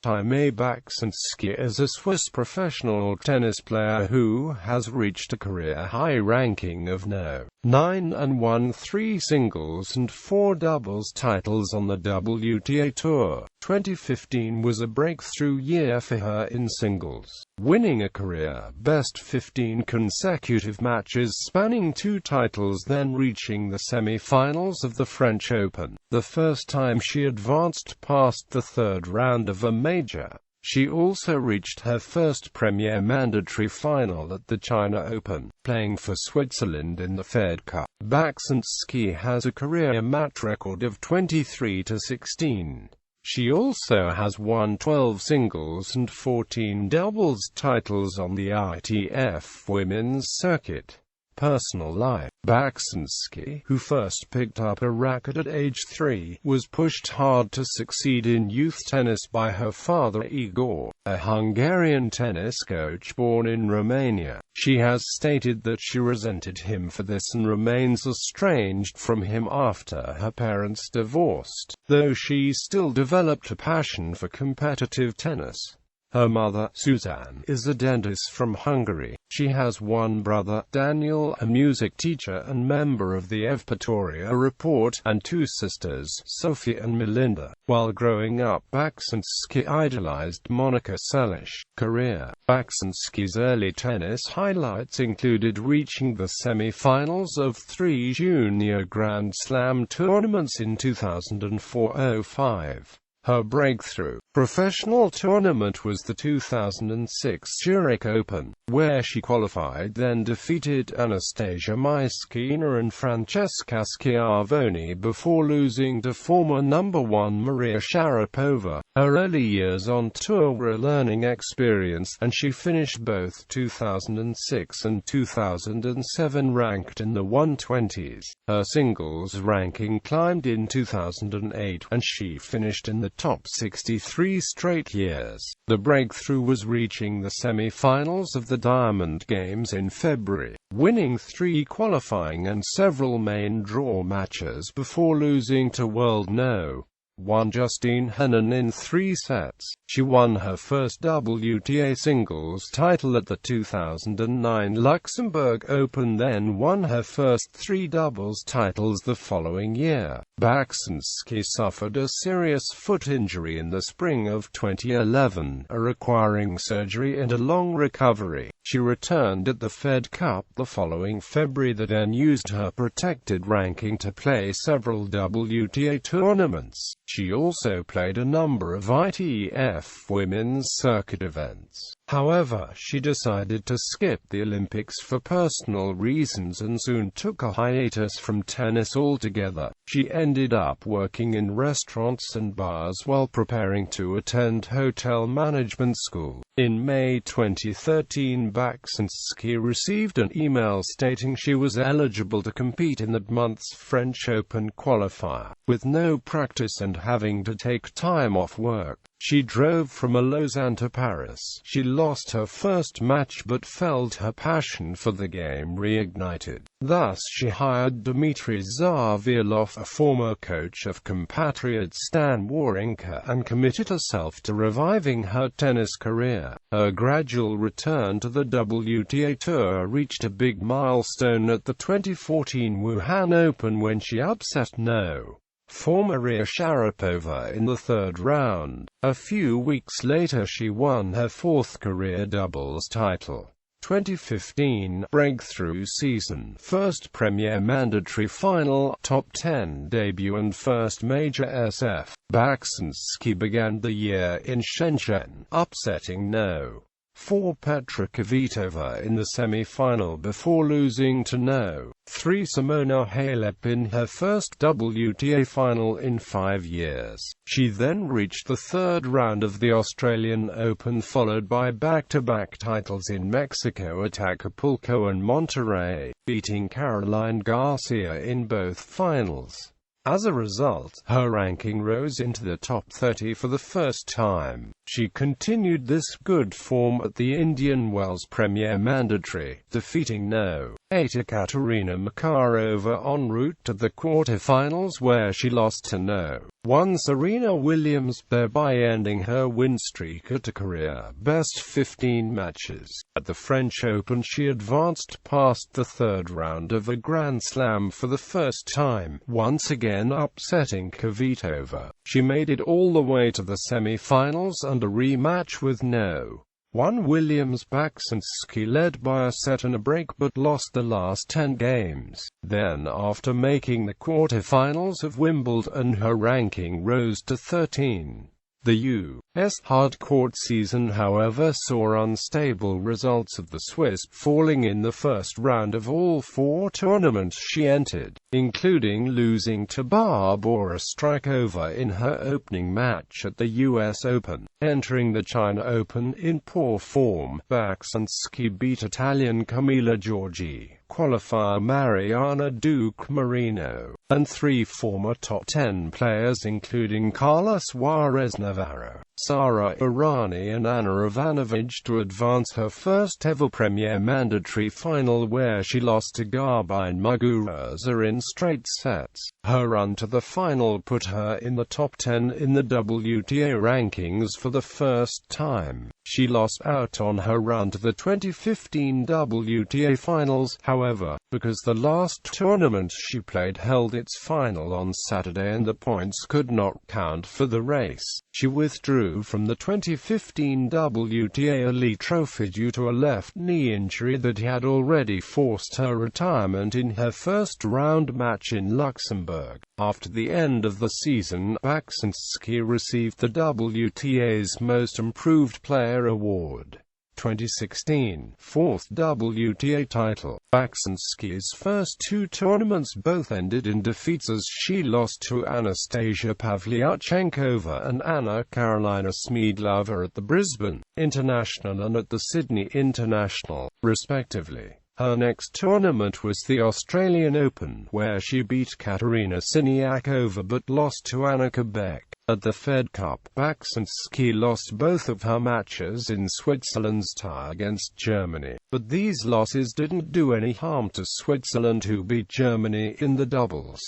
Timea Bacsinszky is a Swiss professional tennis player who has reached a career-high ranking of No. 9 and won 3 singles and 4 doubles titles on the WTA Tour. 2015 was a breakthrough year for her in singles, winning a career-best 15 consecutive matches spanning 2 titles, then reaching the semi-finals of the French Open, the first time she advanced past the third round of a major. She also reached her first Premier mandatory final at the China Open, playing for Switzerland in the Fed Cup. Bacsinszky has a career match record of 23-16. She also has won 12 singles and 14 doubles titles on the ITF women's circuit. Personal life. Bacsinszky, who first picked up a racket at age 3, was pushed hard to succeed in youth tennis by her father Igor, a Hungarian tennis coach born in Romania. She has stated that she resented him for this and remains estranged from him after her parents divorced, though she still developed a passion for competitive tennis. Her mother, Suzanne, is a dentist from Hungary. She has one brother, Daniel, a music teacher and member of the Evpatoria Report, and 2 sisters, Sophie and Melinda. While growing up, Bacsinszky idolized Monica Seles. Career. Bacsinszky's early tennis highlights included reaching the semi-finals of 3 junior Grand Slam tournaments in 2004-05. Her breakthrough professional tournament was the 2006 Zurich Open, where she qualified, then defeated Anastasia Myskina and Francesca Schiavone before losing to former number 1 Maria Sharapova. Her early years on tour were a learning experience, and she finished both 2006 and 2007 ranked in the 120s. Her singles ranking climbed in 2008, and she finished in the top 63 straight years. The breakthrough was reaching the semi-finals of the Diamond Games in February, winning 3 qualifying and several main draw matches before losing to world No. 1 Justine Henin in 3 sets. She won her first WTA singles title at the 2009 Luxembourg Open, then won her first 3 doubles titles the following year. Bacsinszky suffered a serious foot injury in the spring of 2011, requiring surgery and a long recovery. She returned at the Fed Cup the following February, that then used her protected ranking to play several WTA tournaments. She also played a number of ITF women's circuit events. However, she decided to skip the Olympics for personal reasons and soon took a hiatus from tennis altogether. She ended up working in restaurants and bars while preparing to attend hotel management school. In May 2013, Bacsinszky received an email stating she was eligible to compete in that month's French Open qualifier. With no practice and having to take time off work, she drove from Lausanne to Paris. She lost her first match but felt her passion for the game reignited. Thus she hired Dmitry Zavialov, a former coach of compatriot Stan Wawrinka, and committed herself to reviving her tennis career. Her gradual return to the WTA Tour reached a big milestone at the 2014 Wuhan Open when she upset No. 4 Maria Sharapova in the 3rd round. A few weeks later she won her 4th career doubles title. 2015 breakthrough season, first Premier mandatory final, top 10 debut and first major SF. Bacsinszky began the year in Shenzhen, upsetting No. 4 Petra Kvitova in the semi-final before losing to No. 3 Simona Halep in her first WTA final in 5 years. She then reached the 3rd round of the Australian Open, followed by back-to-back titles in Mexico at Acapulco and Monterrey, beating Caroline Garcia in both finals. As a result, her ranking rose into the top 30 for the first time. She continued this good form at the Indian Wells Premier Mandatory, defeating No. 8 Ekaterina Makarova en route to the quarterfinals, where she lost to No. 1 Serena Williams, thereby ending her win streak at a career-best 15 matches. At the French Open, she advanced past the third round of a Grand Slam for the first time, once again upsetting Kvitova. She made it all the way to the semi-finals and a rematch with No. 1 Williams. Bacsinszky led by a set and a break but lost the last 10 games. Then, after making the quarterfinals of Wimbledon, her ranking rose to 13. The U.S. hard-court season, however, saw unstable results of the Swiss, falling in the first round of all 4 tournaments she entered, including losing to Barbora Strykova in her opening match at the U.S. Open. Entering the China Open in poor form, Bacsinszky beat Italian Camilla Giorgi, qualifier Mariana Duke Marino, and 3 former top 10 players including Carla Suarez Navarro, Sara Errani and Anna Ivanovic to advance her first ever Premier Mandatory final, where she lost to Garbine Muguruza in straight sets. Her run to the final put her in the top 10 in the WTA rankings for the first time. She lost out on her run to the 2015 WTA finals, however, because the last tournament she played held its final on Saturday and the points could not count for the race. She withdrew from the 2015 WTA Elite Trophy due to a left knee injury that had already forced her retirement in her first round match in Luxembourg. After the end of the season, Bacsinszky received the WTA's Most Improved Player award. 2016, 4th WTA title. Bacsinszky's first 2 tournaments both ended in defeats, as she lost to Anastasia Pavlyuchenkova and Anna Karolina Smedlova at the Brisbane International and at the Sydney International, respectively. Her next tournament was the Australian Open, where she beat Katerina Siniakova but lost to Anna Quebec. At the Fed Cup, Bacsinszky lost both of her matches in Switzerland's tie against Germany, but these losses didn't do any harm to Switzerland, who beat Germany in the doubles.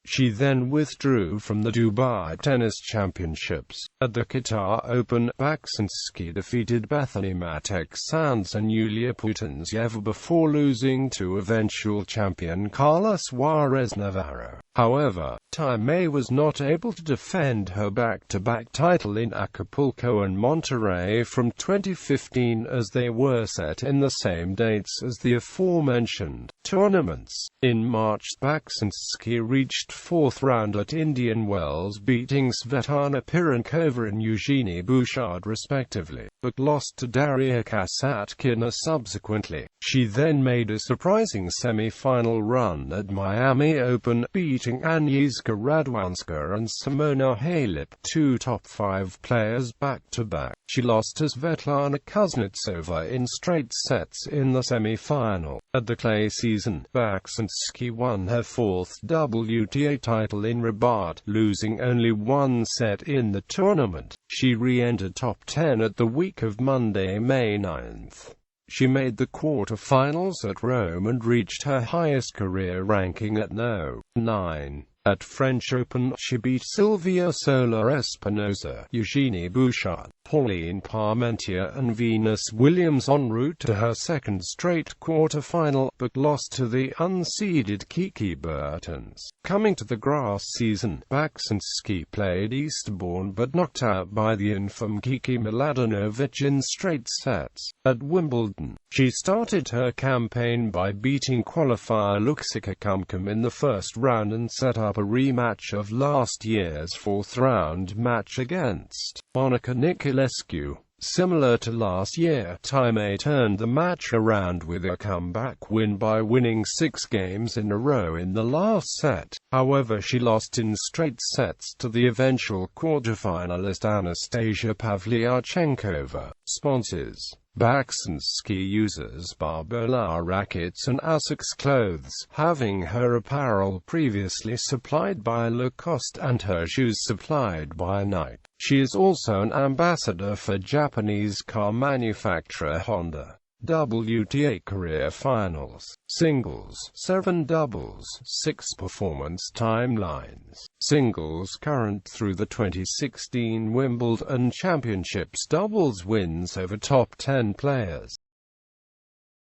She then withdrew from the Dubai Tennis Championships. At the Qatar Open, Bacsinszky defeated Bethany Mattek-Sands and Yulia Putintseva before losing to eventual champion Carla Suarez Navarro. However, Timea was not able to defend her back-to-back title in Acapulco and Monterrey from 2015, as they were set in the same dates as the aforementioned tournaments. In March, Bacsinszky reached 4th round at Indian Wells, beating Svetlana Pironkova and Eugenie Bouchard respectively, but lost to Daria Kasatkina subsequently. She then made a surprising semi-final run at Miami Open, beating Agnieszka Radwanska and Simona Halep, 2 top 5 players back-to-back. She lost to Svetlana Kuznetsova in straight sets in the semi-final. At the clay season, Bacsinszky won her 4th WTA title in Rabat, losing only 1 set in the tournament. She re-entered top 10 at the week of Monday, May 9th. She made the quarter-finals at Rome and reached her highest career ranking at No. 9. At French Open, she beat Silvia Soler Espinosa, Eugenie Bouchard, Pauline Parmentier and Venus Williams en route to her second straight quarter-final, but lost to the unseeded Kiki Bertens. Coming to the grass season, Bacsinszky played Eastbourne but knocked out by the infam Kiki Mladenovic in straight sets. At Wimbledon, she started her campaign by beating qualifier Luksika Kumkum in the first round and set up a rematch of last year's 4th round match against Monica Niculescu. Similar to last year, Timea turned the match around with a comeback win by winning 6 games in a row in the last set. However, she lost in straight sets to the eventual quarterfinalist Anastasia Pavlyuchenkova. Sponsors: Bacsinszky uses Barbola rackets and Asics clothes, having her apparel previously supplied by Lacoste and her shoes supplied by Nike. She is also an ambassador for Japanese car manufacturer Honda. WTA Career Finals, Singles, 7 Doubles, 6 Performance Timelines, Singles current through the 2016 Wimbledon Championships, Doubles wins over top 10 players.